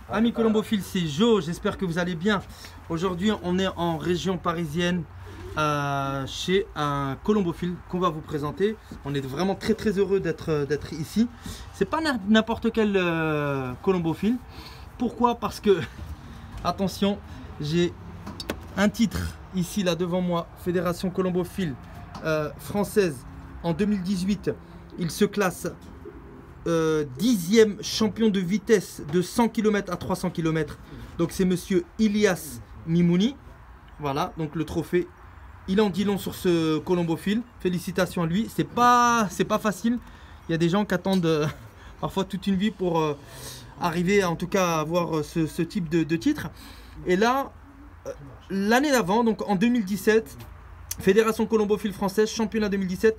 Amis colombophiles, c'est Joe, j'espère que vous allez bien. Aujourd'hui, on est en région parisienne chez un colombophile qu'on va vous présenter. On est vraiment très heureux d'être ici. C'est pas n'importe quel colombophile. Pourquoi? Parce que, attention, j'ai un titre ici là devant moi, Fédération colombophile française en 2018. Il se classe 10e champion de vitesse de 100 km à 300 km. Donc c'est monsieur Ilyas Mimouni. Voilà, donc le trophée. Il en dit long sur ce colombophile. Félicitations à lui. C'est pas facile. Il y a des gens qui attendent parfois toute une vie pour arriver en tout cas à avoir ce type de titre. Et là, l'année d'avant, donc en 2017, Fédération colombophile française, championnat 2017,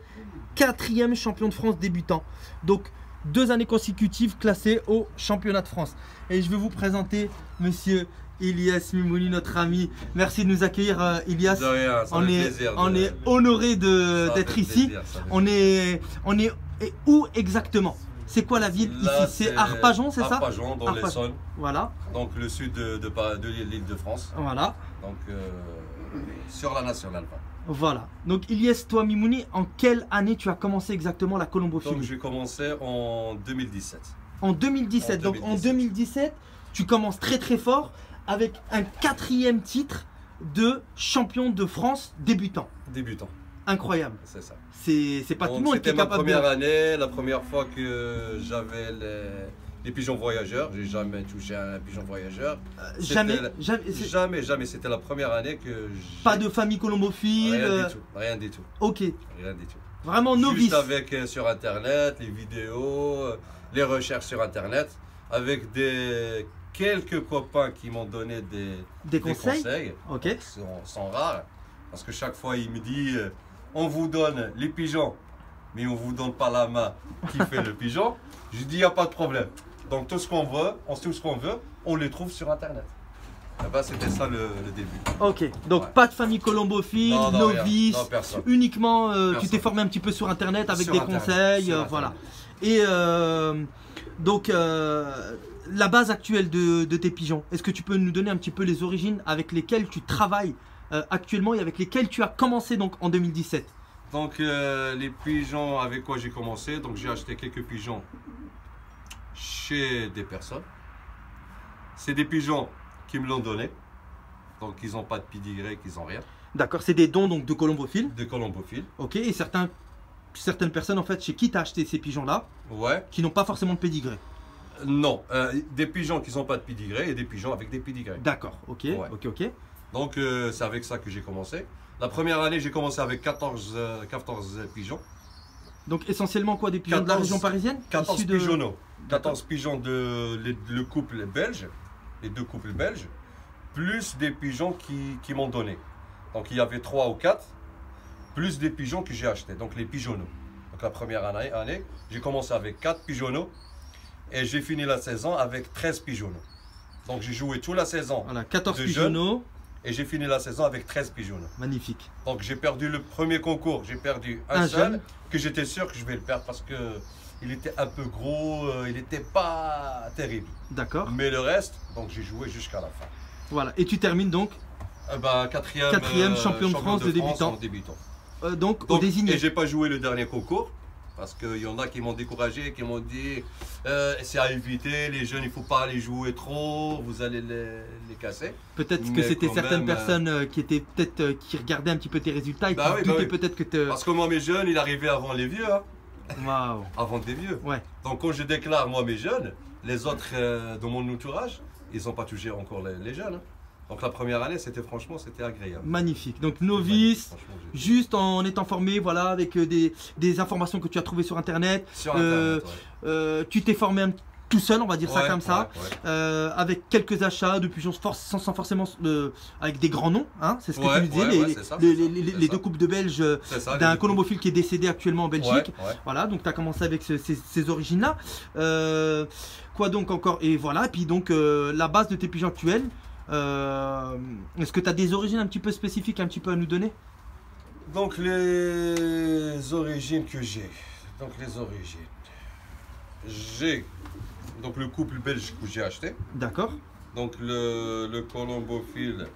4e champion de France débutant. Donc 2 années consécutives classées au championnat de France. Et je vais vous présenter monsieur Ilyas Mimouni, notre ami. Merci de nous accueillir, Ilyas. De rien, on est honoré d'être ici. On est où exactement? C'est quoi la ville ici? C'est Arpajon, c'est ça? Arpajon, dans l'Essonne. Voilà. Donc le sud de l'île de France. Voilà. Donc sur la nationale. Voilà. Donc Ilyas, toi Mimouni, en quelle année tu as commencé exactement la colombophilie? Donc j'ai commencé en 2017. En 2017. Donc en 2017, tu commences très fort avec un 4e titre de champion de France débutant. Débutant. Incroyable. C'est ça. C'est pas tout le monde qui est capable de... C'était ma première année, la première fois que j'avais les pigeons voyageurs. J'ai jamais touché à un pigeon voyageur. Jamais. C'était la première année que... Pas de famille colombophile. Rien du tout. Ok. Rien du tout. Vraiment novice. Juste avec sur internet, les vidéos, les recherches sur internet, avec quelques copains qui m'ont donné des conseils. Ok. Sont rares. Parce que chaque fois il me dit on vous donne les pigeons, mais on vous donne pas la main qui fait le pigeon. Je dis il n'y a pas de problème. Donc tout ce qu'on veut, on les trouve sur internet. Et ben, c'était ça le début. Ok, donc ouais. Pas de famille colombophile, novice, uniquement tu t'es formé un petit peu sur internet avec des conseils, voilà. Et donc la base actuelle de tes pigeons, est-ce que tu peux nous donner un petit peu les origines avec lesquelles tu travailles actuellement et avec lesquelles tu as commencé donc en 2017? Donc les pigeons avec quoi j'ai commencé, donc j'ai acheté quelques pigeons chez des personnes. C'est des pigeons qui me l'ont donné, donc ils n'ont pas de pédigré, qu'ils n'ont rien. D'accord, c'est des dons donc de colombophiles. De colombophiles. Ok, et certaines personnes en fait chez qui tu as acheté ces pigeons là, ouais, qui n'ont pas forcément de pédigré. Non, des pigeons qui n'ont pas de pédigré et des pigeons avec des pédigrés. D'accord, ok, ouais. Ok. Donc c'est avec ça que j'ai commencé. La première année j'ai commencé avec 14 pigeons. Donc essentiellement quoi, des pigeons de la région parisienne? 14 pigeonneaux. 14 pigeons le couple belge, les 2 couples belges, plus des pigeons qui m'ont donné. Donc il y avait 3 ou 4, plus des pigeons que j'ai achetés, donc les pigeonneaux. Donc la première année, j'ai commencé avec 4 pigeonneaux et j'ai fini la saison avec 13 pigeonneaux. Donc j'ai joué toute la saison. Voilà, 14 pigeonneaux. Et j'ai fini la saison avec 13 pigeonneaux. Magnifique. Donc j'ai perdu le premier concours, j'ai perdu un seul, que j'étais sûr que je vais le perdre parce que il était un peu gros, il n'était pas terrible. D'accord. Mais le reste, donc j'ai joué jusqu'à la fin. Voilà, et tu termines donc quatrième champion de France de débutant. Donc au désigné. Et j'ai pas joué le dernier concours. Parce qu'il y en a qui m'ont découragé, qui m'ont dit c'est à éviter, les jeunes il ne faut pas les jouer trop, vous allez les casser. Peut-être que c'était certaines personnes qui étaient qui regardaient un petit peu tes résultats et qui doutaient peut-être que Parce que moi mes jeunes, il arrivait avant les vieux. Hein. Waouh. Avant des vieux. Ouais. Donc quand je déclare moi mes jeunes, les autres de mon entourage, ils n'ont pas touché encore les jeunes. Hein. Donc la première année, franchement, c'était agréable. Magnifique. Donc novice, juste en étant formé, voilà, avec des informations que tu as trouvées sur internet. Sur internet, tu t'es formé tout seul, on va dire ça comme ça, avec quelques achats de pigeons sans forcément avec des grands noms, hein, c'est ce que tu disais, les 2 couples de Belges d'un colombophile qui est décédé actuellement en Belgique. Voilà, donc tu as commencé avec ces origines-là. Quoi donc encore? Et voilà, et puis donc la base de tes pigeons actuels. Est-ce que tu as des origines un petit peu spécifiques, un petit peu à nous donner? Donc les origines que j'ai. J'ai Donc le couple belge que j'ai acheté. D'accord. Donc le colombophile,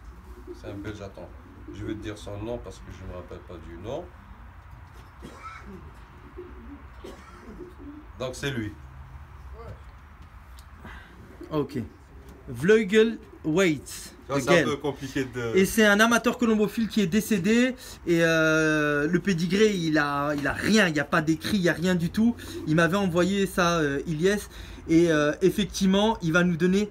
c'est un belge, attends, je vais te dire son nom parce que je ne me rappelle pas du nom. Donc c'est lui. Ok. Vleugel Waits. C'est un peu compliqué de... Et c'est un amateur colombophile qui est décédé. Et le pédigré, il a rien. Il n'y a pas d'écrit, il n'y a rien du tout. Il m'avait envoyé ça, Ilyes. Et effectivement, il va nous donner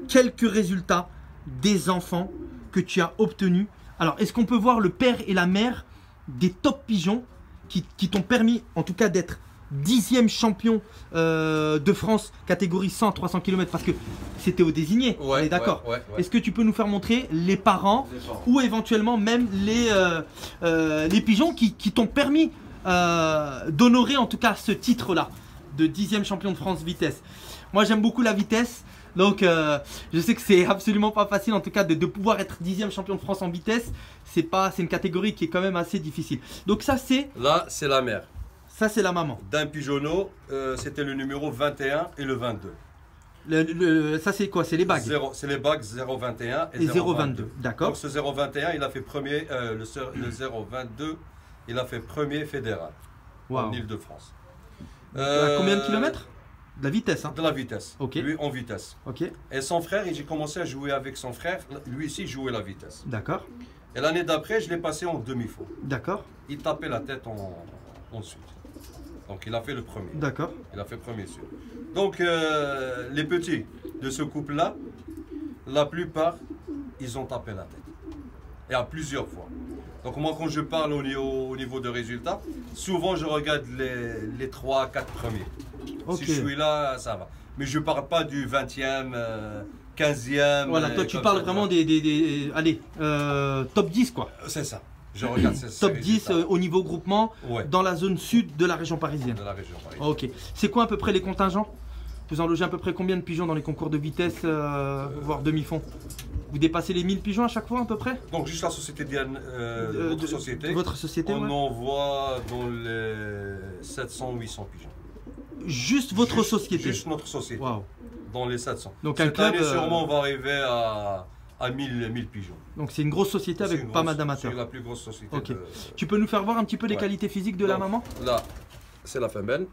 quelques résultats des enfants que tu as obtenus. Alors, est-ce qu'on peut voir le père et la mère des top pigeons qui t'ont permis, en tout cas, d'être 10e champion de France, catégorie 100-300 km, parce que c'était au désigné, on est d'accord. Ouais. Est-ce que tu peux nous faire montrer les parents ou éventuellement même les pigeons qui t'ont permis d'honorer en tout cas ce titre-là de 10e champion de France vitesse? Moi j'aime beaucoup la vitesse, donc je sais que c'est absolument pas facile en tout cas de pouvoir être 10e champion de France en vitesse. C'est une catégorie qui est quand même assez difficile. Donc ça c'est... Là c'est la mère. Ça, c'est la maman. D'un pigeonneau, c'était le numéro 21 et le 22. Ça, c'est quoi? C'est les bagues? C'est les bagues 021 et 022. D'accord. Donc ce 021, il a fait premier, le 022, il a fait premier fédéral en Ile-de-France. À combien de kilomètres? De la vitesse, hein? De la vitesse. Ok. Lui en vitesse. Ok. Et son frère, j'ai commencé à jouer avec son frère. Lui ici, jouait la vitesse. D'accord. Et l'année d'après, je l'ai passé en demi-fond. D'accord. Il tapait la tête ensuite. Donc il a fait le premier. D'accord. Il a fait premier sûr. Donc les petits de ce couple-là, la plupart, ils ont tapé la tête. Et à plusieurs fois. Donc moi quand je parle au niveau de résultats, souvent je regarde les 3-4 premiers. Okay. Si je suis là, ça va. Mais je ne parle pas du 20e, 15e. Voilà, toi tu parles vraiment allez, top 10 quoi. C'est ça. Je regarde top 10 au niveau groupement, ouais, dans la zone sud de la région parisienne. De la région parisienne. Ok. C'est quoi à peu près les contingents? Vous en logez à peu près combien de pigeons dans les concours de vitesse, voire demi-fond? Vous dépassez les 1000 pigeons à chaque fois à peu près? Donc juste la société votre société. Votre société, on envoie dans les 700-800 pigeons. Juste votre société? Juste notre société. Wow. Dans les 700. Donc cette année sûrement on va arriver à 1000 pigeons. Donc c'est une grosse société avec pas mal d'amateurs. C'est la plus grosse société. Okay. Tu peux nous faire voir un petit peu les qualités physiques de la maman? Là, c'est la femelle.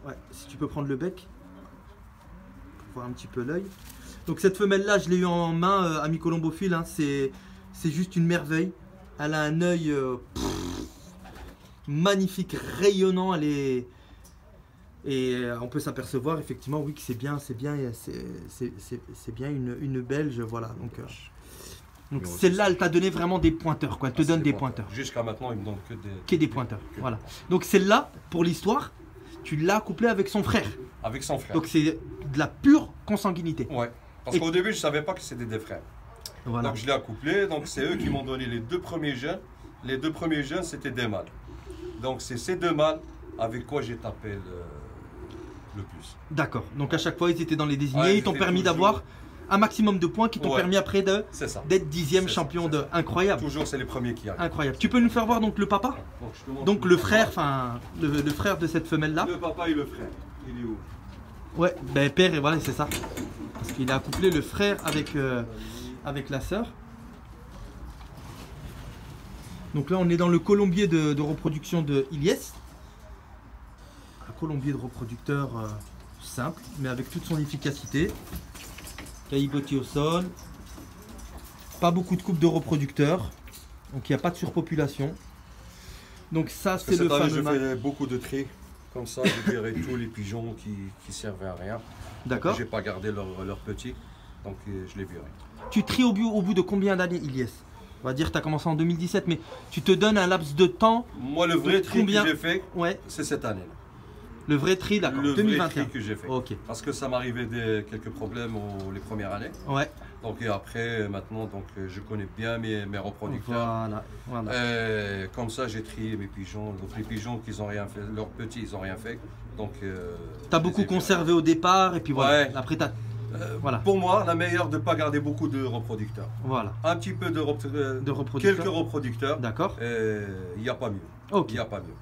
Ouais, si tu peux prendre le bec. Pour voir un petit peu l'œil. Donc cette femelle là, je l'ai eu en main, ami colombophile, hein. C'est juste une merveille. Elle a un œil magnifique, rayonnant. Elle est... Et on peut s'apercevoir effectivement, oui, que c'est bien une belge, voilà. Donc celle-là, elle t'a donné vraiment des pointeurs, quoi. Elle te donne des pointeurs. Jusqu'à maintenant, il me donne que des pointeurs. Voilà. Donc celle-là, pour l'histoire, tu l'as couplée avec son frère. Avec son frère. Donc c'est de la pure consanguinité. Ouais. Parce qu'au début, je ne savais pas que c'était des frères. Voilà. Donc je l'ai accouplé. Donc c'est eux qui m'ont donné les deux premiers jeunes. Les deux premiers jeunes, c'était des mâles. Donc c'est ces deux mâles avec quoi j'ai tapé le plus. D'accord. Donc à chaque fois, ils étaient dans les désignés. Ils t'ont permis d'avoir un maximum de points qui t'ont permis après d'être 10e champion de... Incroyable. Toujours, c'est les premiers qui arrivent. Incroyable. Tu peux nous faire voir donc le papa? Donc le frère, enfin le frère de cette femelle-là. Le papa et le frère. Il est où? Ouais, ben père et voilà, c'est ça. Parce qu'il a accouplé le frère avec la sœur. Donc là, on est dans le colombier de reproduction de Ilyes. Un colombier de reproducteur simple, mais avec toute son efficacité. Caillebotis au sol. Pas beaucoup de coupes de reproducteurs. Donc il n'y a pas de surpopulation. Donc ça, c'est le fameux... Je fais beaucoup de tri. Comme ça, je verrai tous les pigeons qui servaient à rien. D'accord. Je n'ai pas gardé leurs petits. Donc je les verrai. Tu tries au bout de combien d'années, Ilyes? On va dire que tu as commencé en 2017, mais tu te donnes un laps de temps. Moi, le vrai tri que j'ai fait, c'est cette année. Le vrai tri, d'accord. Le 2021. vrai tri que j'ai fait. Ok. Parce que ça m'arrivait quelques problèmes les premières années. Ouais. Donc et après, maintenant, donc, je connais bien mes reproducteurs. Voilà. Et comme ça, j'ai trié mes pigeons. Donc les pigeons qui n'ont rien fait, leurs petits, ils n'ont rien fait. Donc. Tu as beaucoup conservé au départ et puis voilà. Ouais. Après, voilà. Pour moi, la meilleure de ne pas garder beaucoup de reproducteurs. Voilà. Un petit peu de reproducteurs. Quelques reproducteurs. D'accord. Il n'y a pas mieux. Ok. Il n'y a pas mieux.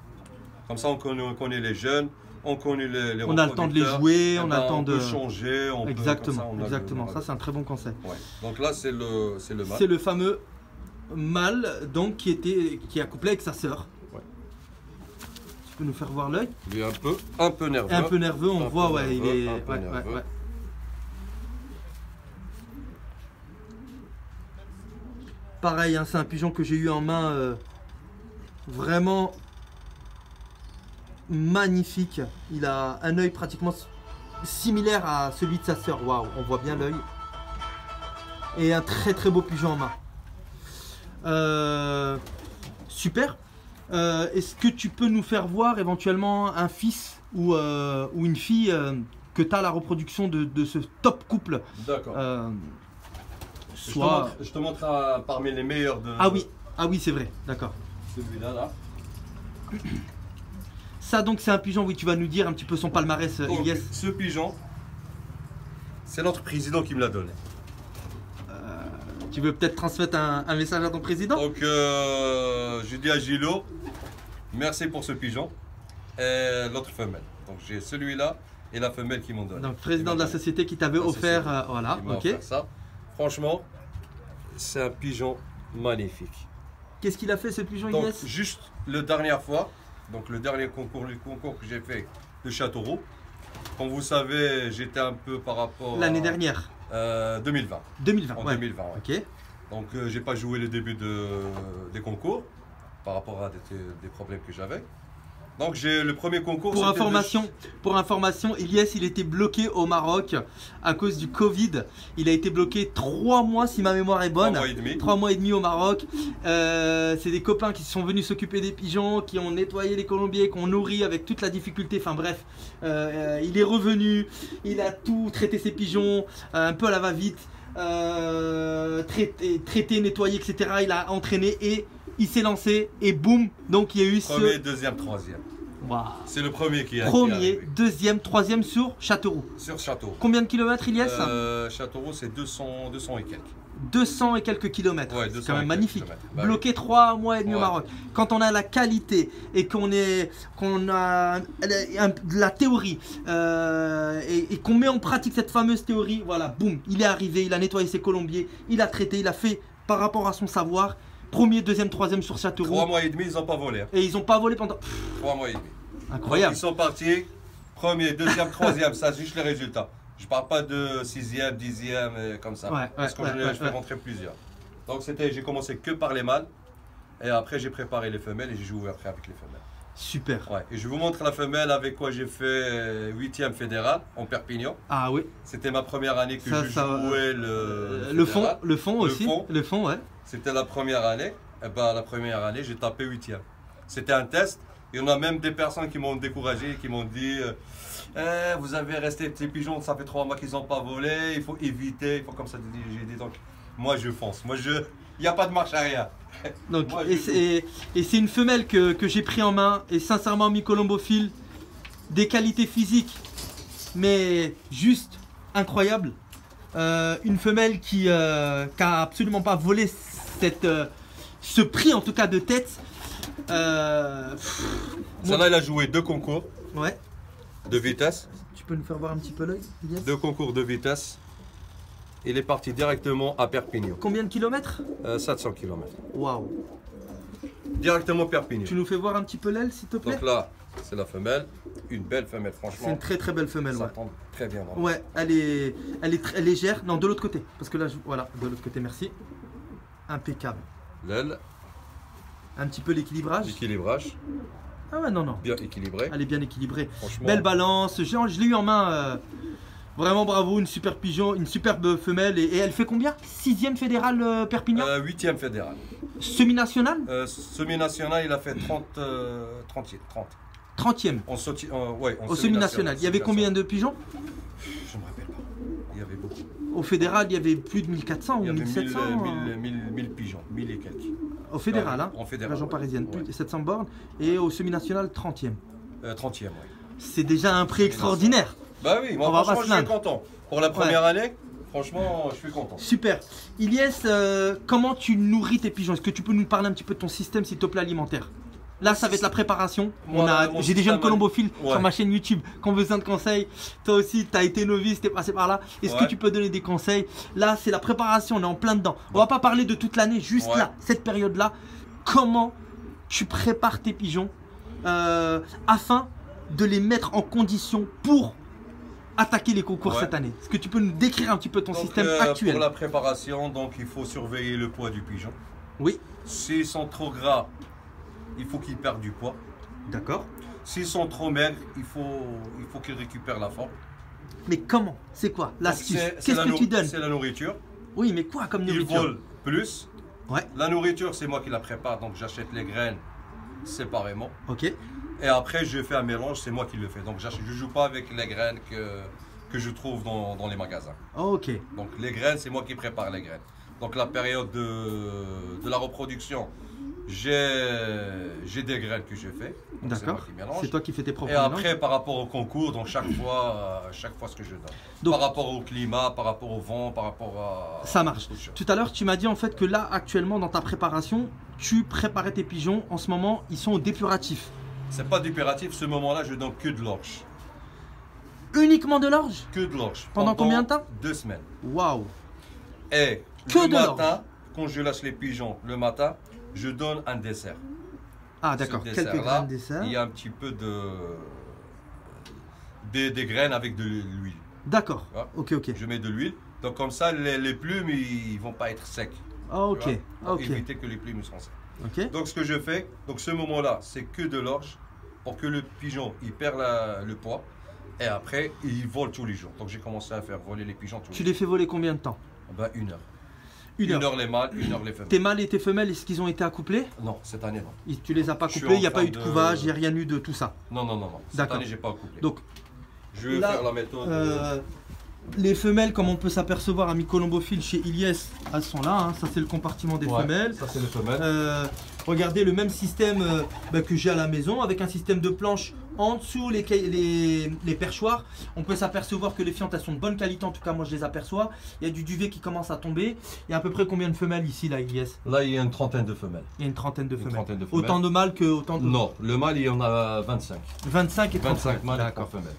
Comme ça, on connaît les jeunes, on connaît les On a le temps de les jouer, on a le temps de changer. Exactement, exactement. Ça, c'est un très bon conseil. Ouais. Donc là, c'est le mâle. C'est le fameux mâle donc qui est accouplé avec sa sœur. Ouais. Tu peux nous faire voir l'œil? Il est un peu nerveux. Un peu nerveux, on voit, ouais, il est. Ouais. Pareil, hein, c'est un pigeon que j'ai eu en main, vraiment magnifique. Il a un œil pratiquement similaire à celui de sa sœur. Waouh, on voit bien l'œil. Et un très très beau pigeon en main. Super. Est-ce que tu peux nous faire voir éventuellement un fils ou une fille que tu as la reproduction de ce top couple? D'accord. Soit... Je te montre parmi les meilleurs de... Ah oui, c'est vrai, d'accord. Celui-là, là. Ça donc c'est un pigeon, oui, tu vas nous dire un petit peu son palmarès, Ilyes. Ce pigeon, c'est notre président qui me l'a donné. Tu veux peut-être transmettre un message à ton président? Donc je dis à Gilo, merci pour ce pigeon. Et l'autre femelle. Donc j'ai celui-là et la femelle qui m'ont donné. Donc président de la société qui t'avait offert, voilà, ok. Ça. Franchement, c'est un pigeon magnifique. Qu'est-ce qu'il a fait ce pigeon, donc, Ilyes? Juste la dernière fois, donc le dernier concours, que j'ai fait de Châteauroux. Comme vous savez, j'étais un peu par rapport l'année dernière. 2020. 2020. En ouais. 2020. Ouais. Ok. Donc j'ai pas joué le début des concours par rapport à des problèmes que j'avais. Donc j'ai le premier concours. Pour information, Ilyes, il était bloqué au Maroc à cause du Covid. Il a été bloqué 3 mois si ma mémoire est bonne. 3 mois et demi. 3 mois et demi au Maroc. C'est des copains qui sont venus s'occuper des pigeons, qui ont nettoyé les colombiers, qui ont nourri avec toute la difficulté. Enfin bref, il est revenu, il a tout traité ses pigeons, un peu à la va-vite, traité, nettoyé, etc. Il a entraîné et il s'est lancé et boum, donc il y a eu premier, deuxième, troisième. Wow. C'est le premier qui a Premier, deuxième, troisième sur Châteauroux. Sur Châteauroux. Combien de kilomètres, Ilyes? Châteauroux, c'est 200 et quelques. 200 et quelques kilomètres. Ouais, c'est quand même magnifique. Bah, bloqué 3 mois et demi au Maroc. Quand on a la qualité et qu'on a de la théorie et qu'on met en pratique cette fameuse théorie, voilà, boum, il est arrivé, il a nettoyé ses colombiers, il a traité, il a fait par rapport à son savoir. Premier, deuxième, troisième sur Châteauroux. 3 mois et demi, ils n'ont pas volé. Et ils n'ont pas volé pendant... 3 mois et demi. Incroyable. Donc, ils sont partis, premier, deuxième, troisième, ça c'est juste les résultats. Je parle pas de 6e, 10e, comme ça. Parce que je fais rentrer plusieurs. Donc j'ai commencé que par les mâles. Et après j'ai préparé les femelles et j'ai joué après avec les femelles. Super. Ouais. Et je vous montre la femelle avec quoi j'ai fait 8e fédéral en Perpignan. Ah oui. C'était ma première année que je jouais le fond aussi. Le fond, ouais. C'était la première année. Et ben la première année, j'ai tapé 8e. C'était un test. Il y en a même des personnes qui m'ont découragé, qui m'ont dit vous avez resté petits pigeons, ça fait 3 mois qu'ils n'ont pas volé, il faut éviter, il faut comme ça. J'ai dit donc, moi je fonce. Il n'y a pas de marche arrière. Donc, et c'est une femelle que j'ai pris en main et sincèrement, mi colombophile, des qualités physiques, mais juste incroyable. Une femelle qui a absolument pas volé ce prix en tout cas de tête. Celle-là, elle a joué 2 concours de vitesse. Tu peux nous faire voir un petit peu l'œil? 2 concours de vitesse. Il est parti directement à Perpignan. Combien de kilomètres? 700 km. Waouh! Directement Perpignan. Tu nous fais voir un petit peu l'aile, s'il te plaît? Donc là, c'est la femelle. Une belle femelle, franchement. C'est une très très belle femelle. Ça tombe très bien. Vraiment. Ouais, elle est très légère. Non, de l'autre côté. Parce que là, voilà, de l'autre côté, merci. Impeccable. L'aile. Un petit peu l'équilibrage. L'équilibrage. Ah ouais, non. Bien équilibré. Elle est bien équilibrée. Franchement. Belle balance. Je l'ai eu en main. Vraiment bravo, une super pigeon, une superbe femelle. Et elle fait combien? 6e fédéral Perpignan? 8e fédéral. Semi-national? Semi-national, il a fait 30. 30e. Au semi-national. Il y avait combien de pigeons? Je ne me rappelle pas. Il y avait beaucoup. Au fédéral, il y avait plus de 1400 ou 1700? 1000 pigeons, 1000 et quelques. Au fédéral, hein? En fédéral. Région parisienne, plus de 700 bornes. Et au semi-national, 30e. 30e, oui. C'est déjà un prix extraordinaire. Bah oui, moi franchement je suis content. Pour la première année, franchement je suis content. Super. Ilyes, comment tu nourris tes pigeons? Est-ce que tu peux nous parler un petit peu de ton système, s'il te plaît, alimentaire? Là, ça va être la préparation. Moi, mon J'ai des jeunes système, colombophiles ouais. sur ma chaîne YouTube qui ont besoin de conseils. Toi aussi, tu as été novice, tu es passé par là. Est-ce que Ouais. tu peux donner des conseils? Là, c'est la préparation, on est en plein dedans. On va pas parler de toute l'année, juste Ouais. là, cette période-là. Comment tu prépares tes pigeons afin de les mettre en condition pour attaquer les concours Ouais. cette année? Est-ce que tu peux nous décrire un petit peu ton Donc, système actuel? pour la préparation, donc il faut surveiller le poids du pigeon. Oui, S'ils sont trop gras, il faut qu'ils perdent du poids. d'accord. S'ils sont trop maigres, il faut qu'ils récupèrent la forme. Mais comment? C'est quoi Donc, l'astuce? c'est Qu'est-ce la que tu donnes? C'est la nourriture. Oui, mais quoi comme Ils nourriture? volent plus. Ouais, La nourriture, c'est moi qui la prépare, donc j'achète les graines séparément. ok. Et après, je fais un mélange, c'est moi qui le fais. Donc je ne joue pas avec les graines que je trouve dans les magasins. Ok, Donc les graines, c'est moi qui prépare les graines. Donc la période de la reproduction, j'ai des graines que je fais. Donc, c'est moi d'accord. qui mélange. C'est toi qui fais tes propres Et mélanges. après, par rapport au concours, donc chaque fois ce que je donne. Donc- par rapport au climat, par rapport au vent, par rapport à... Ça marche. beaucoup de choses. Tout à l'heure, tu m'as dit en fait que là, actuellement, dans ta préparation, tu préparais tes pigeons. En ce moment, ils sont au dépuratif. C'est pas d'impératif, ce moment-là, je donne que de l'orge. Uniquement de l'orge? Que de l'orge. Pendant combien de temps? 2 semaines. Waouh! Et Que le de matin, l'orge. quand je lâche les pigeons, le matin, je donne un dessert. Ah, d'accord. Ce Quelques dessert-là, graines dessert. il y a un petit peu des graines avec de l'huile. D'accord. Ouais. Ok, ok. Je mets de l'huile. Donc comme ça, les plumes, ils vont pas être secs. Ah, ok. Tu vois, Ah, pour ok. éviter que les plumes soient secs. Ok. Donc ce que je fais, donc ce moment-là, c'est que de l'orge pour que le pigeon, il perd le poids. Et après, il vole tous les jours. Donc j'ai commencé à faire voler les pigeons tous Tu les les fais voler combien de temps? jours. Ben, 1 heure. Une heure. Les mâles, 1 heure les femelles. Tes mâles et tes femelles, est-ce qu'ils ont été accouplés? Non, cette année non. Tu les as pas Je suis couplés, il n'y a en pas train eu de de- couvage, il n'y a rien eu de tout ça. Non, non, non, non. Cette D'accord. année, j'ai pas couplé. Donc, Je vais là, faire la méthode. les femelles, comme on peut s'apercevoir à mi-colombophile chez Ilyes, elles sont là. Hein. Ça, c'est le compartiment des Ouais, femelles. Ça, c'est les femelles. Regardez le même système que j'ai à la maison avec un système de planches en dessous les perchoirs. On peut s'apercevoir que les fientes elles sont de bonne qualité, en tout cas moi je les aperçois. Il y a du duvet qui commence à tomber. Il y a à peu près combien de femelles ici là, Ilyes? Là, il y a une trentaine de femelles. Il y a une trentaine de Une femelles. trentaine de femelles. Autant de mâles que autant de... Non, le mâle, il y en a 25. 25 et 30 25 mâles et 3 D'accord. femelles.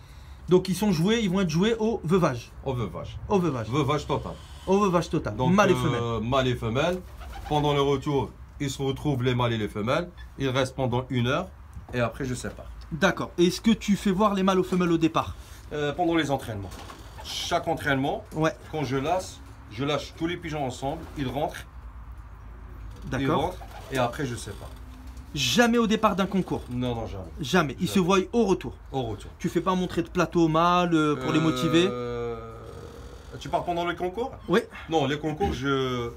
Donc ils sont joués, ils vont être joués au veuvage. Au veuvage. Au veuvage. Veuvage total. Au veuvage total. Donc, Mâles et femelles. mâles et femelles. Pendant le retour, ils se retrouvent les mâles et les femelles. Ils restent pendant 1 heure. Et après, je sépare. D'accord. Est-ce que tu fais voir les mâles aux femelles au départ? Pendant les entraînements. Chaque entraînement, Ouais. quand je lâche tous les pigeons ensemble. Ils rentrent. Ils D'accord. rentrent. Et après, je sépare. Jamais au départ d'un concours. Non, non, jamais. Jamais. Ils se Jamais. voient au retour. Au retour. Tu fais pas montrer de plateau aux mâles pour les motiver? Tu pars pendant le concours? Oui. Non, les concours, je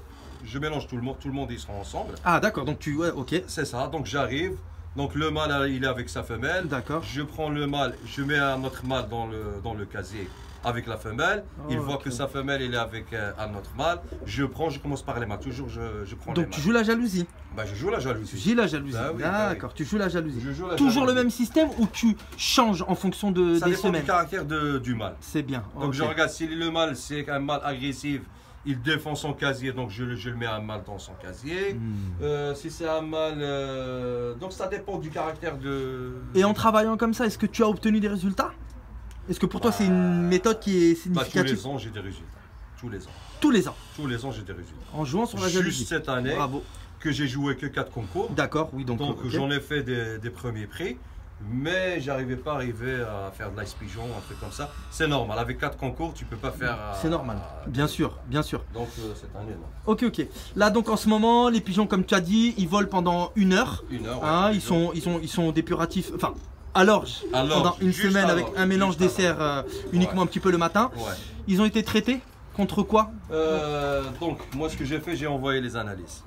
mélange tout le monde, ils seront ensemble. Ah d'accord, donc tu... Ouais, ok. C'est ça, donc j'arrive. Donc le mâle, il est avec sa femelle. D'accord. Je prends le mâle, je mets un autre mâle dans le casier avec la femelle. Il Oh, voit ok. que sa femelle, il est avec un autre mâle. Je commence par les mâles. Toujours, je prends les Donc tu mâles. joues la jalousie. Bah, je joue la Tu jalousie. joues la jalousie. Bah oui, bah D'accord, tu joues la jalousie. Je joue la Toujours le jalousie. même système ou tu changes en fonction de, Ça des dépend semaines? du caractère du mâle. C'est bien. Donc ok. je regarde si le mâle, c'est un mâle agressif, il défend son casier, donc je le mets un mâle dans son casier. Si c'est un mâle... donc ça dépend du caractère de... Et en travaillant comme ça, est-ce que tu as obtenu des résultats? Est-ce que pour toi c'est une méthode qui est Bah, tous significative? les ans, j'ai des résultats. Tous les ans. Tous les ans. Tous les ans, j'ai des résultats. En jouant sur la jalousie. Juste cette année, Bravo. que j'ai joué que 4 concours. D'accord, oui, donc ok. J'en ai fait des premiers prix. Mais j'arrivais pas à arriver à faire de l'ice pigeon, un truc comme ça. C'est normal. Avec 4 concours, tu peux pas faire... C'est normal. Bien sûr, bien sûr. Donc cette année, non. Ok, ok. Là donc en ce moment, les pigeons comme tu as dit, ils volent pendant 1 heure. 1 heure. ouais, Hein, tous les ils jours. sont dépuratifs. Enfin, à l'orge. À l'orge, Pendant une juste semaine à avec l'orge, un mélange juste à dessert uniquement Ouais. un petit peu le matin. Ouais. Ils ont été traités contre quoi? Donc, moi, ce que j'ai fait, j'ai envoyé les analyses.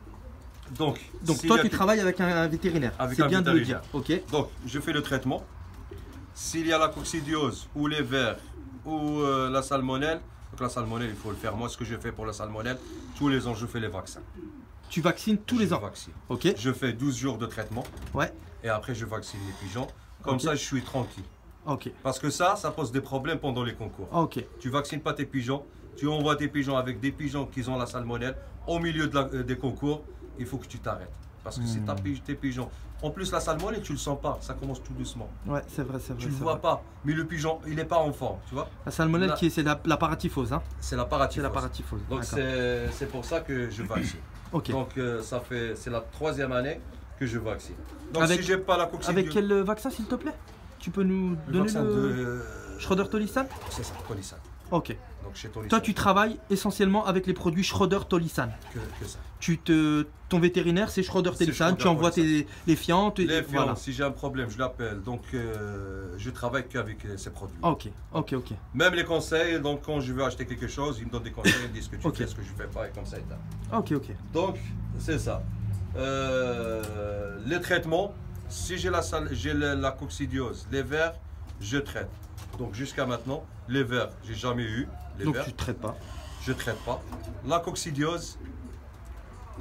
Donc s'il toi y a tu tout- travailles avec un vétérinaire. Avec C'est un bien de le dire. vétérinaire. Ok. Donc, je fais le traitement. S'il y a la coccidiose ou les vers ou la salmonelle, donc la salmonelle, il faut le faire. Moi, ce que je fais pour la salmonelle, tous les ans, je fais les vaccins. Tu vaccines tous les Je ans. vaccine. Ok. Je fais 12 jours de traitement Ouais. et après, je vaccine les pigeons. Comme Ok. ça, je suis tranquille. Ok. Parce que ça pose des problèmes pendant les concours. Ok. Tu vaccines pas tes pigeons, tu envoies tes pigeons avec des pigeons qui ont la salmonelle au milieu des concours, il faut que tu t'arrêtes. Parce que si tes pigeons. En plus, la salmonelle, tu le sens pas. Ça commence tout doucement. Ouais, c'est vrai, c'est vrai. Tu le c'est vois vrai. pas. Mais le pigeon, il n'est pas en forme, tu vois. La salmonelle, Là- c'est la paratyphose, hein. C'est la C'est paratyphose. la paratyphose. Donc D'accord. c'est pour ça que je vaccine. Ok. Donc c'est la 3e année que je vaccine. Donc Avec- si j'ai pas la coccidiose. Avec quel vaccin, s'il te plaît? Tu peux nous le donner vaccin le de. Schroeder-Tolissan? C'est ça, Tolissan. Ok. Donc chez Tolissan. Toi, tu travailles essentiellement avec les produits Schroeder-Tolissan. que ça. Ton vétérinaire, c'est Schroeder-Tolissan. Tu Schroeder envoies les fientes. Les fientes, Voilà. si j'ai un problème, je l'appelle. Donc je travaille qu'avec ces produits. Ok, ok, ok. Même les conseils, donc quand je veux acheter quelque chose, ils me donnent des conseils, ils me disent ce que tu Ok. fais, ce que je fais pas, et comme ça et ça. Ok, ok. Donc, c'est ça. Les traitements, si j'ai la coccidiose, les vers, je traite. Donc jusqu'à maintenant, les vers, j'ai jamais eu. Les Donc vers, tu ne traites pas. je traite pas. La coccidiose,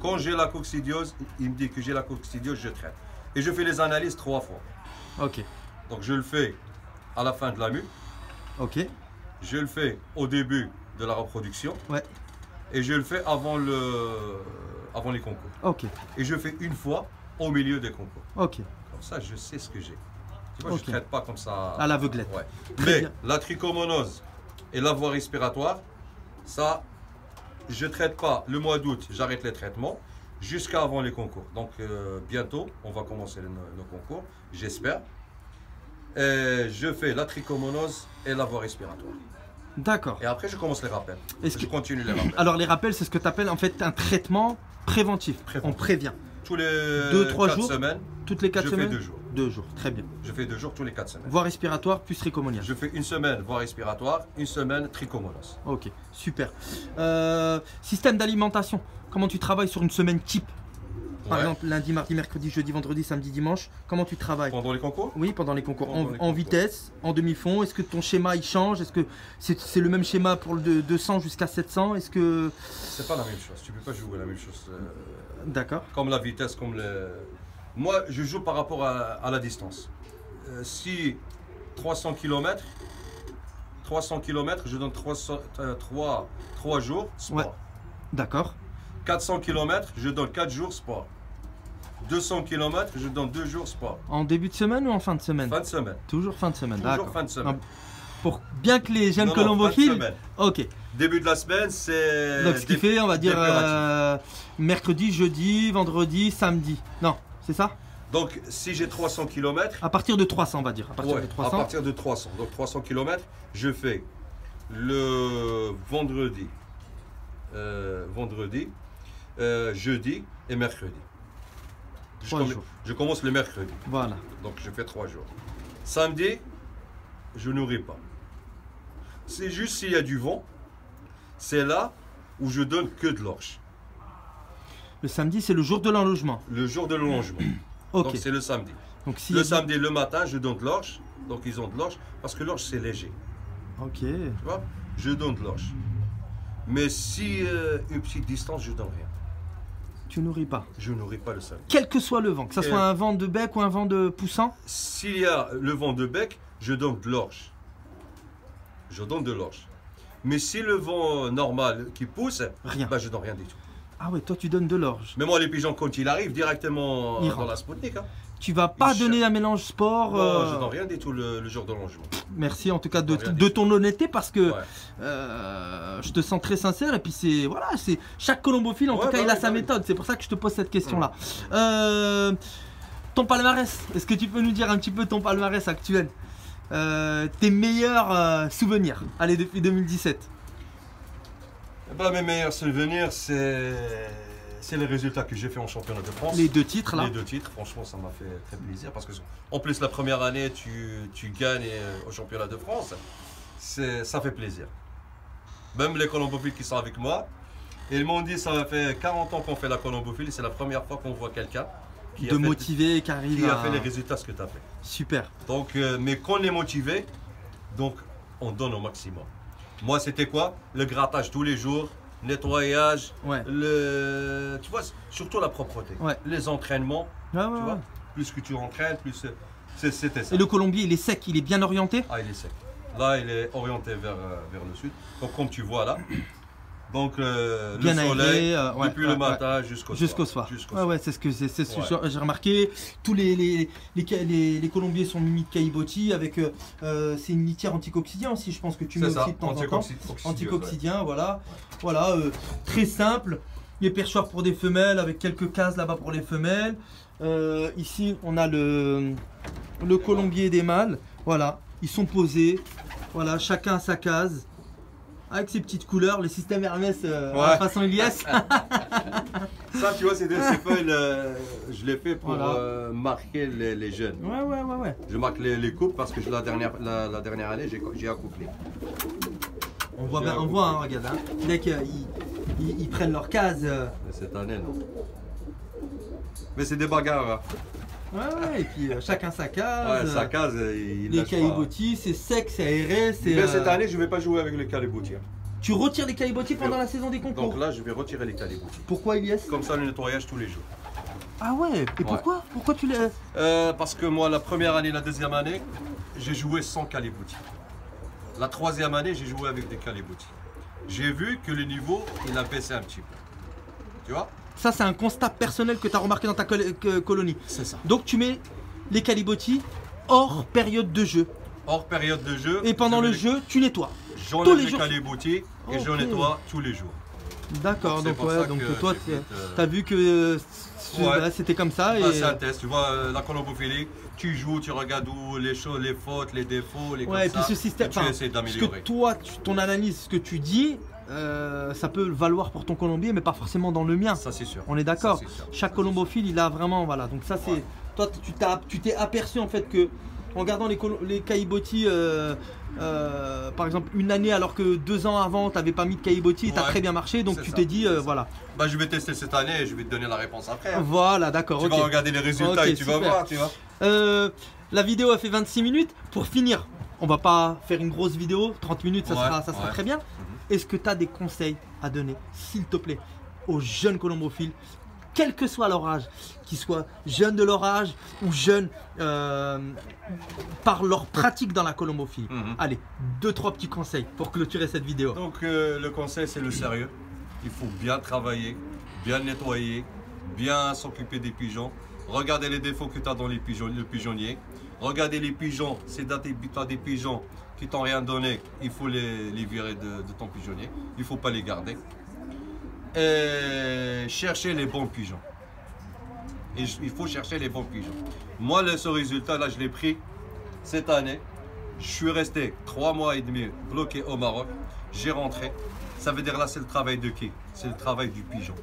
quand j'ai la coccidiose, il me dit que j'ai la coccidiose, je traite. Et je fais les analyses 3 fois. Ok, Donc je le fais à la fin de la mue, ok. je le fais au début de la reproduction, Ouais, et je le fais avant les concours. ok, Et je fais une fois au milieu des concours. ok. Comme ça, je sais ce que j'ai. Tu vois, Ok. je ne traite pas comme ça. À l'aveuglette. Ouais. Très Mais bien. la trichomonose et la voie respiratoire, ça, je ne traite pas. Le mois d'août, j'arrête les traitements jusqu'à avant les concours. Donc, bientôt, on va commencer nos concours, j'espère. Et je fais la trichomonose et la voie respiratoire. D'accord. Et après, je commence les rappels. Est-ce Je que- continue les rappels. Alors les rappels, c'est ce que tu appelles en fait un traitement préventif. Préventif. On prévient. Tous les 2-3 4 jours. semaines, Toutes les 4 je semaines fais 2 jours. 2 jours, très bien. Je fais 2 jours tous les 4 semaines. Voie respiratoire plus trichomoniase. Je fais une semaine voie respiratoire, une semaine trichomonose. Ok, super. Système d'alimentation. Comment tu travailles sur une semaine type? Par Ouais. exemple, lundi, mardi, mercredi, jeudi, vendredi, samedi, dimanche. Comment tu travailles? Pendant les concours, Oui, pendant les concours. Pendant les En concours. vitesse, en demi-fond. Est-ce que ton schéma il change? Est-ce que c'est le même schéma pour le de 200 jusqu'à 700? Est-ce que. c'est pas la même chose. Tu peux pas jouer la même chose. D'accord. Comme la vitesse, comme le. Moi, je joue par rapport à la distance. Si 300 km, je donne 3 jours sport. Ouais. D'accord. 400 km, je donne 4 jours sport. 200 km, je donne 2 jours sport. En début de semaine ou en fin de semaine? Fin de semaine. Toujours fin de semaine. Toujours D'accord. fin de semaine. Non, pour bien que les jeunes Non, non, fin de colombophiles. semaine. Ok. Début de la semaine, c'est. Donc ce qui fait, on va dire dépuratif. mercredi, jeudi, vendredi, samedi. Non, c'est ça? Donc, si j'ai 300 km, À partir de 300, on va dire. À partir de 300. à partir de 300. Donc 300 km, je fais le vendredi, jeudi et mercredi. 3 jours. Je commence le mercredi, Voilà. donc je fais 3 jours. Samedi, je nourris pas. C'est juste s'il y a du vent, c'est là où je donne que de l'orge. Le samedi, c'est le jour de l'enlogement. Le jour de l'allongement. Ok. Donc c'est le samedi. Donc si. Le samedi, le matin, je donne de l'orge. Donc ils ont de l'orge parce que l'orge c'est léger. Ok. Tu vois, je donne de l'orge. Mais si une petite distance, je donne rien. Tu nourris pas. Je nourris pas le samedi. Quel que soit le vent, que ce Et- soit un vent de bec ou un vent de poussant. S'il y a le vent de bec, je donne de l'orge. Je donne de l'orge. Mais si le vent normal qui pousse, Rien. bah, je donne rien du tout. Ah ouais, toi tu donnes de l'orge. Mais moi, les pigeons, quand ils arrivent directement Ils dans rentrent. la Spoutnik, hein, Tu vas pas Ils donner un mélange sport. non, je donne rien du tout le jour de l'allongement. Merci en tout cas de, Rien de du tout. ton honnêteté parce que Ouais. je te sens très sincère et puis c'est voilà, c'est chaque colombophile en Ouais, tout cas bah il a oui, sa bah oui. méthode. C'est pour ça que je te pose cette question là. Ton palmarès, est-ce que tu peux nous dire un petit peu ton palmarès actuel? Tes meilleurs souvenirs, allez depuis 2017. Eh ben, mes meilleurs souvenirs, c'est les résultats que j'ai fait en championnat de France. Les 2 titres là. Les 2 titres, franchement, ça m'a fait très plaisir parce que, en plus, la première année, tu gagnes au championnat de France, ça fait plaisir. Même les colombophiles qui sont avec moi, ils m'ont dit ça fait 40 ans qu'on fait la colombophilie, c'est la première fois qu'on voit quelqu'un qui, De motiver, qui arrive qui a à. fait les résultats ce que tu as fait. Super. Donc, mais quand on est motivé, donc on donne au maximum. Moi, c'était quoi? Le grattage tous les jours, nettoyage, Ouais. tu vois, surtout la propreté. Ouais. Les entraînements, Ouais, ouais, tu ouais. vois, plus que tu entraînes, plus c'était ça. Et le colombier il est sec, il est bien orienté. Ah, il est sec. Là, il est orienté vers le sud. Donc, comme tu vois là, Donc Bien le soleil, aéré, ouais, depuis le matin jusqu'au soir. Ouais, ouais, c'est ce que j'ai remarqué. Tous les colombiers sont munis de caillebotis avec c'est une litière anti-coccidien aussi, je pense que tu mets aussi de temps en temps. Anti-coccidien, ouais. Voilà, très simple. Les perchoirs pour des femelles avec quelques cases là-bas pour les femelles. Ici, on a le colombier des mâles. Voilà, ils sont posés. Voilà, chacun a sa case. Avec ses petites couleurs, le système Hermès façon Ilias. Ça, tu vois, c'est des feuilles, je l'ai fait pour marquer les jeunes. Ouais. Je marque les couples parce que la dernière année, j'ai accouplé. On voit, hein, regarde. Hein. Dès qu'ils prennent leur case. Mais cette année, non. Mais c'est des bagarres. Hein. Ouais, et puis chacun sa case. Ouais, sa case, les caillebotis, c'est sec, c'est aéré. Mais cette année, je ne vais pas jouer avec les caillebotis. Tu retires les caillebotis pendant la saison des concours? Donc là, je vais retirer les caillebotis. Pourquoi, Ilias? Comme ça, le nettoyage tous les jours. Ah ouais? Et pourquoi? Pourquoi tu les... Parce que moi, la première année, la deuxième année, j'ai joué sans caillebotis. La troisième année, j'ai joué avec des caillebotis. J'ai vu que le niveau, il a baissé un petit peu. Tu vois? Ça, c'est un constat personnel que tu as remarqué dans ta colonie. C'est ça. Donc, tu mets les caillebotis hors période de jeu. Hors période de jeu. Et pendant le jeu, tu nettoies. J'enlève les caillebotis et je nettoie tous les jours. D'accord, donc toi, tu as vu que c'était comme ça. Et... c'est un test, tu vois, la colombophilie, tu joues, tu regardes où les choses, les fautes, les défauts, les et puis ce système, tu essaies d'améliorer. Que toi, ton analyse, ce que tu dis, ça peut valoir pour ton colombier, mais pas forcément dans le mien. Ça, c'est sûr. On est d'accord. Chaque colombophile, il a vraiment, voilà. Donc ça, c'est, toi, tu t'es aperçu en fait que, en regardant les caillebotis, par exemple, une année alors que 2 ans avant, tu n'avais pas mis de caillebotis, tu as très bien marché, donc tu t'es dit, voilà. Bah, je vais tester cette année et je vais te donner la réponse après. Hein. Voilà, d'accord. Tu vas regarder les résultats et tu vas voir, tu vois. La vidéo a fait 26 minutes. Pour finir, on va pas faire une grosse vidéo, 30 minutes, ça sera très bien. Est-ce que tu as des conseils à donner, s'il te plaît, aux jeunes colombophiles, quel que soit leur âge, qu'ils soient jeunes de leur âge ou jeunes par leur pratique dans la colombophilie? Allez, 2-3 petits conseils pour clôturer cette vidéo. Donc le conseil, c'est le sérieux. Il faut bien travailler, bien nettoyer, bien s'occuper des pigeons. Regardez les défauts que tu as dans le pigeonnier. Regardez les pigeons, c'est tu as des pigeons qui t'ont rien donné, il faut les virer de ton pigeonnier. Il ne faut pas les garder. Et chercher les bons pigeons. Et il faut chercher les bons pigeons. Moi, ce résultat là, je l'ai pris cette année. Je suis resté 3 mois et demi bloqué au Maroc. J'ai rentré. Ça veut dire là, c'est le travail de qui? C'est le travail du pigeon.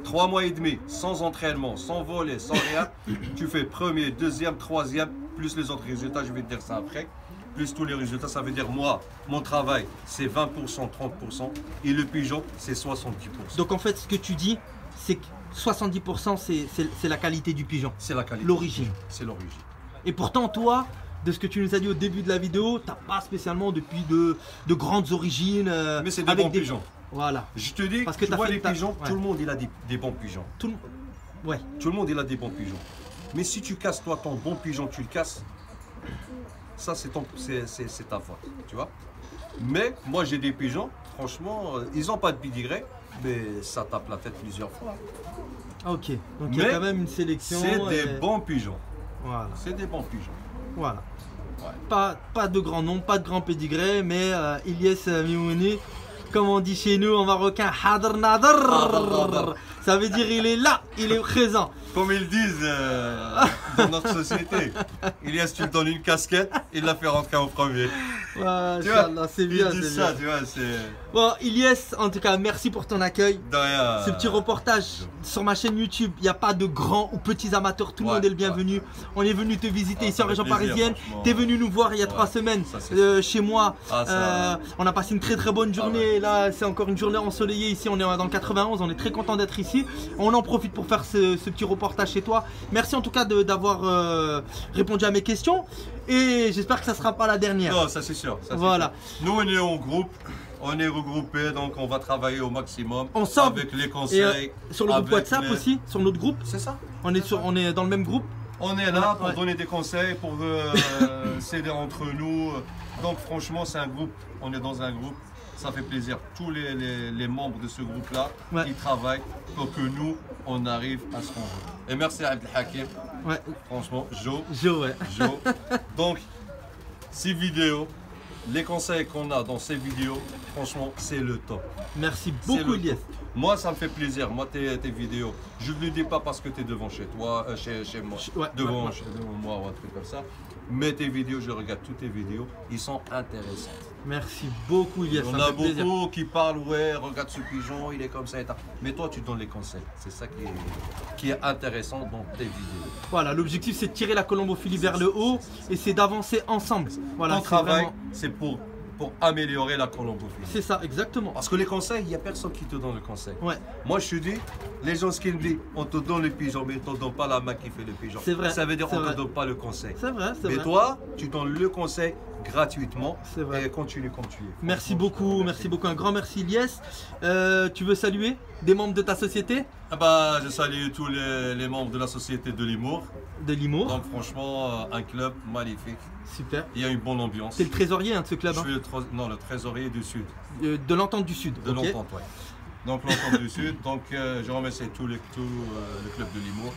3 mois et demi, sans entraînement, sans voler, sans rien. Tu fais premier, deuxième, troisième, plus les autres résultats, je vais te dire ça après. Plus tous les résultats, ça veut dire moi, mon travail, c'est 20%, 30%. Et le pigeon, c'est 70%. Donc en fait, ce que tu dis, c'est que 70%, c'est la qualité du pigeon. C'est la qualité. L'origine. C'est l'origine. Et pourtant, toi, de ce que tu nous as dit au début de la vidéo, tu n'as pas spécialement depuis de grandes origines. Mais c'est des bons pigeons. Voilà. Je te dis, tu vois les pigeons, tout le monde il a des bons pigeons. Tout le monde il a des bons pigeons. Mais si tu casses toi ton bon pigeon, tu le casses, ça c'est ta faute, tu vois. Mais moi j'ai des pigeons, franchement, ils n'ont pas de pedigree, mais ça tape la tête plusieurs fois. Ok, donc il y a quand même une sélection. C'est des bons pigeons. Voilà. C'est des bons pigeons. Voilà. Ouais. Pas de grand nom, pas de grand pedigree, mais Ilias Mimouni, comme on dit chez nous en marocain, hadr nadr. Ça veut dire il est là, il est présent. Comme ils disent dans notre société, Ilias, tu lui donnes une casquette, il la fait rentrer en premier. Ouais, c'est bien. Il dit ça, tu vois, c'est... Bon, Ilias, en tout cas, merci pour ton accueil. De rien. Ce petit reportage sur ma chaîne YouTube, il n'y a pas de grands ou petits amateurs, tout le monde est le bienvenu. On est venu te visiter ici en région parisienne. Tu es venu nous voir il y a 3 semaines chez moi. On a passé une très bonne journée. Là, c'est encore une journée ensoleillée ici. On est dans le 91, on est très content d'être ici. On en profite pour faire ce petit reportage chez toi. Merci en tout cas d'avoir répondu à mes questions. Et j'espère que ça ne sera pas la dernière. Non, ça c'est sûr. Voilà. Nous, on est en groupe. On est regroupés, donc on va travailler au maximum ensemble avec les conseils. Et sur le groupe WhatsApp aussi, sur notre groupe. C'est ça. On est dans le même groupe. On est là pour donner des conseils, pour s'aider entre nous. Donc franchement, c'est un groupe. On est dans un groupe. ça fait plaisir. Tous les membres de ce groupe-là, Ouais. ils travaillent pour que nous, on arrive à ce qu'on veut. Et merci à Abdelhakim, Ouais, franchement, Joe. Joe, ouais. Joe. Donc, ces vidéos, les conseils qu'on a dans ces vidéos, franchement, c'est le top. Merci C'est beaucoup, le Ilyes. top. Moi, ça me fait plaisir. Moi, tes vidéos, je ne le dis pas parce que tu es devant chez toi, chez moi, Ouais, devant, ouais. devant moi ou un truc comme ça. Mais tes vidéos, je regarde toutes tes vidéos, ils sont intéressantes. Merci beaucoup, Ilyes. On ça me a fait plaisir. beaucoup qui parlent, ouais, regarde ce pigeon, il est comme ça et tal. Mais toi, tu donnes les conseils. C'est ça qui est intéressant dans tes vidéos. Voilà, l'objectif c'est de tirer la colombophilie vers le haut et c'est d'avancer ensemble. Voilà, Ton c'est travail, vraiment- c'est pour améliorer la colombophilie. C'est ça, exactement. Parce que les conseils, il n'y a personne qui te donne le conseil. Ouais, Moi, je te dis, les gens, ce qu'ils me disent, on te donne le pigeon, mais on ne te donne pas la main qui fait le pigeon. C'est vrai, Ça veut dire c'est qu'on ne te vrai. donne pas le conseil. c'est vrai, c'est Mais vrai. toi, tu donnes le conseil gratuitement C'est vrai. et continue comme tu es. Merci Franchement, je te beaucoup, remercie. merci beaucoup. Un grand merci, Ilyes. Tu veux saluer des membres de ta société Ah bah, je salue tous les membres de la Société de l'Humour. de l'IMO? Donc franchement, un club magnifique. Super. Il y a une bonne ambiance. T'es le trésorier hein, de ce club, Je hein, suis le trésorier du Sud, de l'entente du Sud. de ok. l'entente, ouais. Donc l'entente du Sud. Donc je remercie tout le club de l'Humour.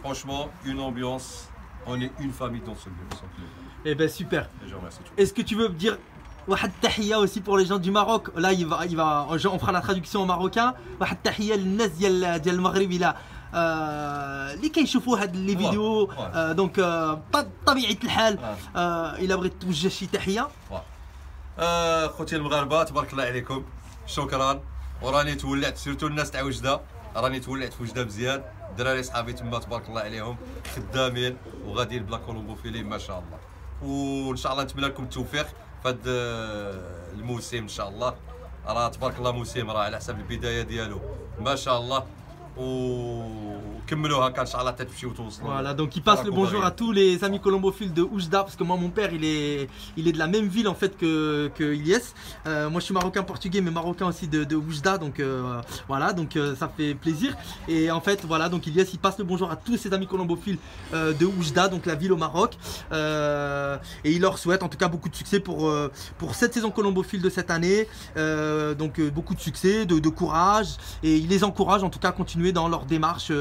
Franchement, une ambiance. On est une famille dans ce club. Eh ben super. Et je remercie tout. Est-ce que tu veux me dire واحد تحية aussi pour les gens du Maroc. Là on fera la traduction en marocain. واحد تحية للناس ديال المغرب إلى اللي كيشوفوا هاد لي فيديو دونك بطبيعة الحال إلا بغيت توجه شي تحية. خوتي المغاربه تبارك الله عليكم، شكرا. وراني تولعت سيرتو الناس تاع وجده، راني تولعت في وجده مزيان. الدراري صحابي تما تبارك الله عليهم خدامين وغاديين بلا كولومبوفيلي ما شاء الله. وان شاء الله نتمنى لكم التوفيق في هذا الموسم ان شاء الله. راه تبارك الله موسم راه على حسب البدايه ديالو ما شاء الله، وكملوا هكا ان شاء الله تمشيو توصلوا. Voilà, donc il passe le bonjour à tous les amis colombophiles de Oujda, parce que moi mon père il est de la même ville en fait que Ilyes. Moi je suis marocain portugais mais marocain aussi de Oujda, donc voilà, donc ça fait plaisir. Et en fait voilà, donc Ilyes il passe le bonjour à tous ses amis colombophiles de Oujda, donc la ville au Maroc. Et il leur souhaite en tout cas beaucoup de succès pour cette saison colombophile de cette année. Donc beaucoup de succès, de courage, et il les encourage en tout cas à continuer dans leur démarche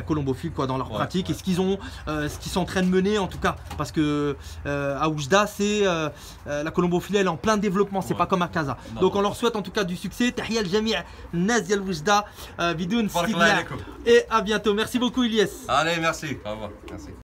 colombophile, quoi, dans leur pratique, et ce qu'ils sont en train de mener en tout cas, parce que à Oujda c'est la colombophilie elle est en plein développement, c'est pas comme à Casa. Donc on leur souhaite en tout cas du succès. تحية لجميع الناس ديال وجدة بدون استثناء. Et à bientôt. Merci beaucoup Ilyes. Allez, merci. Au revoir. Merci.